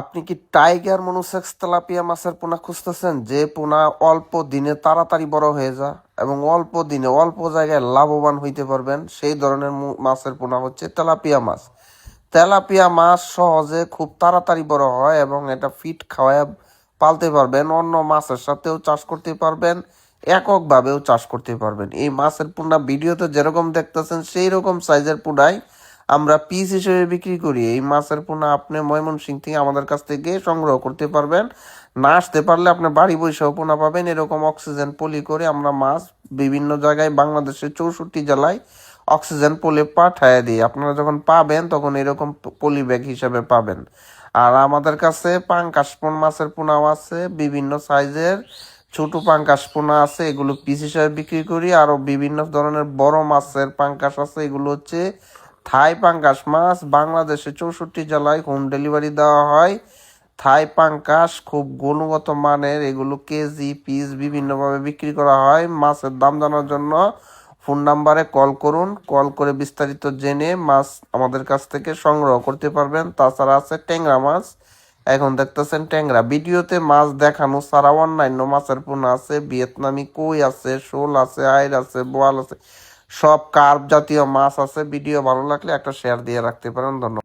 আপনি কি tiger monosex tilapia মাছের পোনা খুঁজতেছেন, যে পোনা অল্প দিনে তাড়াতাড়ি বড় হয়ে যায় এবং অল্প দিনে অল্প জায়গায় লাভবান হইতে পারবেন? সেই ধরনের মাছের পোনা হচ্ছে তেলাপিয়া মাছ। তেলাপিয়া মাছ সহজে খুব তাড়াতাড়ি বড় হয় এবং এটা ফিট খাওয়ায় পালতে পারবেন, অন্য মাছের সাথেও চাষ করতে পারবেন, এককভাবেও চাষ করতে পারবেন। এই মাছের পোনা ভিডিওতে যেরকম দেখতেছেন সেই রকম সাইজের পোনাই আমরা পিস হিসেবে বিক্রি করি। এই মাছের পোনা আপনি ময়মনসিংহ থেকে আমাদের কাছ থেকে সংগ্রহ করতে পারবেন। না আসতে পারলে আপনি বাড়ি বসেও পোনা পাবেন। এরকম অক্সিজেন পলি করে আমরা মাছ বিভিন্ন জায়গায় বাংলাদেশের 64 জেলায় অক্সিজেন পলি পাঠায় দিই। আপনারা যখন পাবেন তখন এরকম পলি ব্যাগ হিসেবে পাবেন। আর আমাদের কাছে পাঙ্কাশ মাছের পোনাও আছে, বিভিন্ন সাইজের ছোট পাঙ্কাশ পোনা আছে, এগুলো পিস হিসেবে বিক্রি করি। আরও বিভিন্ন ধরনের বড় মাছের পাঙ্কাশ আছে, এগুলো হচ্ছে থাই পাঙ্কাশ মাছ। বাংলাদেশে 64 জেলায় হোম ডেলিভারি দেওয়া হয়। থাই পাঙ্কাশ খুব গুণগত মানের, এগুলো কেজি পিস বিভিন্নভাবে বিক্রি করা হয়। মাছের দাম জানার জন্য ফোন নাম্বারে কল করুন, কল করে বিস্তারিত জেনে মাছ আমাদের কাছ থেকে সংগ্রহ করতে পারবেন। তাছাড়া আছে ট্যাংরা মাছ, এখন দেখতেছেন ট্যাংরা। ভিডিওতে মাছ দেখানো ছাড়া অন্যান্য মাছের পোনা আছে, ভিয়েতনামি কই আছে, শোল আছে, আইর আছে, বোয়াল আছে, সব কার্প জাতীয় মাছ আছে। ভিডিও ভালো লাগলে একটা শেয়ার দিয়ে রাখতে পারেন। ধন্যবাদ।